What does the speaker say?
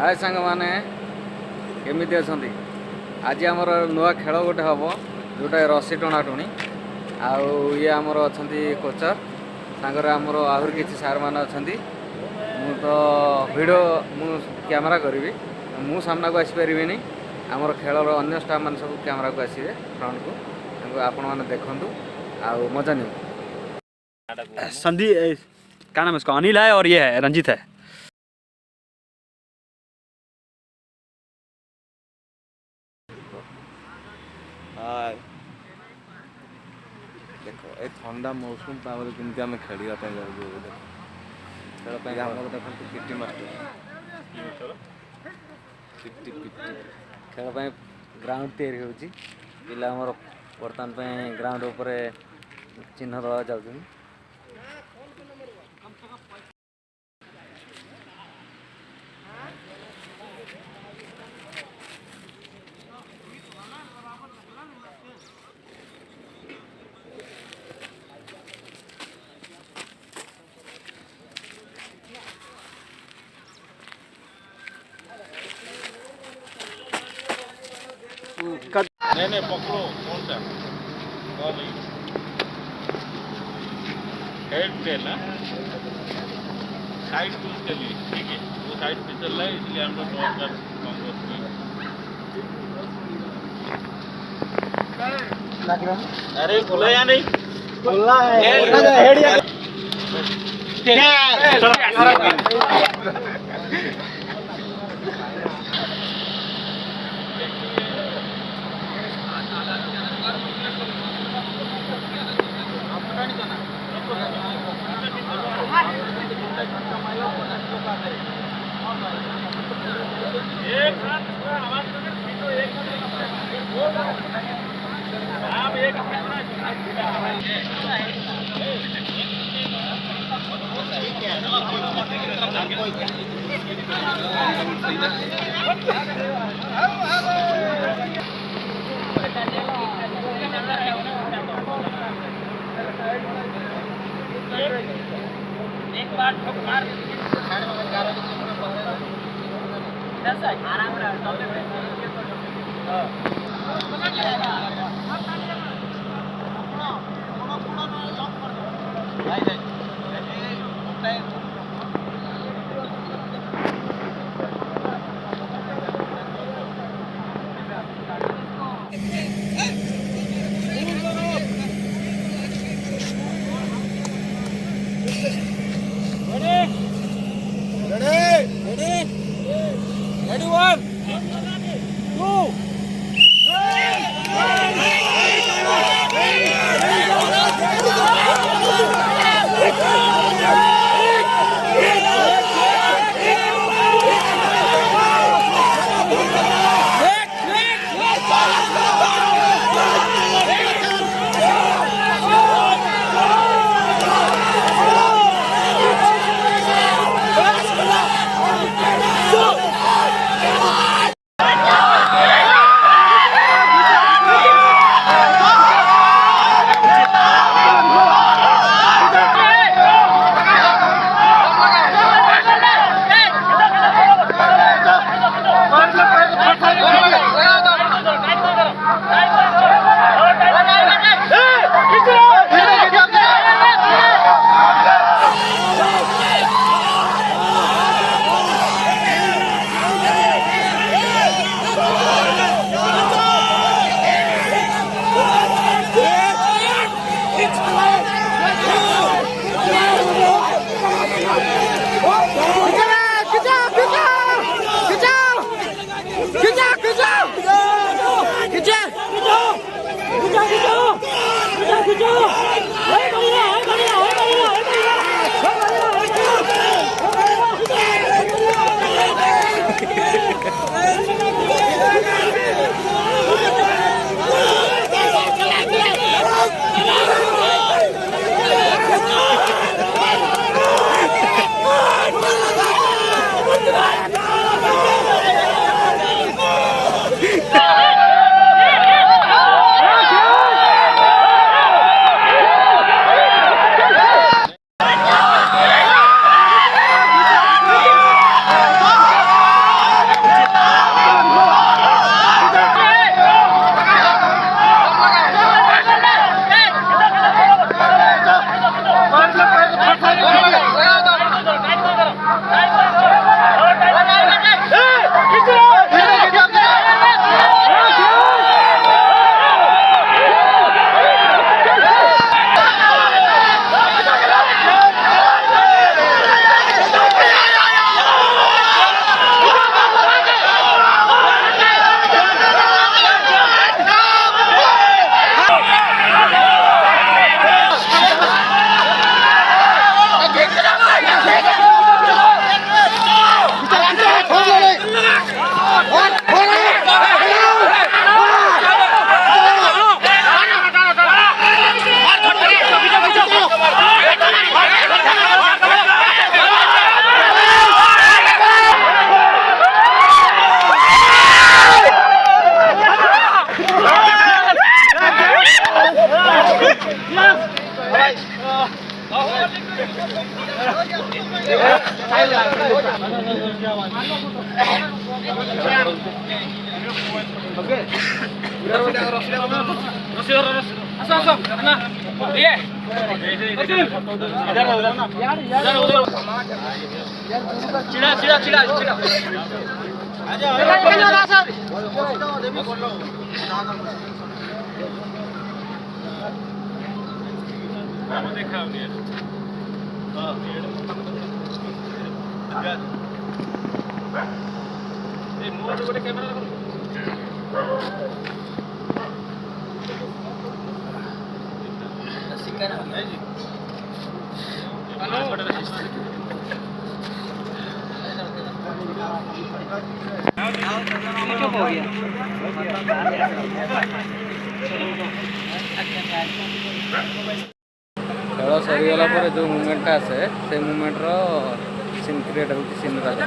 हाय सांग माने केमिति अछंती। आज आमर नुआ खेल गोटे हम जोटा रस्सी टणा टुणी आउ ये आमर अछंती कोचर सांगर आमर आहरी किसी सार मान अछंती। मु तो वीडियो मु कैमरा करी मु सामना को आसी परिबिनी। आमर खेलर अन्य स्टाफ मान सब कैमरा को आसीबे फ्रंट को आपण माने देखंतु आउ मजा नियो। संदीप क्या नाम है इसका? अनिल है और ये है रंजीत है। देखो ए ठंडा मौसम तापर केमती आम खेलवा खेल देखते पिटी मास्टर खेल ग्राउंड तैयारी होची पिला हमर वर्तमान ग्राउंड ऊपर चिन्ह दवा जाउछन। नहीं पकड़ो कौन सा हेड पे ना साइड टूल के लिए ठीक है। वो साइड पे चल रहा है इसलिए हम लोग बहुत अरे खुला या नहीं खुला है एक बार मार आराम Go! ଖେଳ ସରିଗଲା ପରେ ଯେଉଁ ମୁଭମେଣ୍ଟଟା ଆସେ ସେ ମୁଭମେଣ୍ଟର ସିନ୍ କ୍ରିଏଟ୍ ହେଉଛି ସିନ୍ ରାଜା।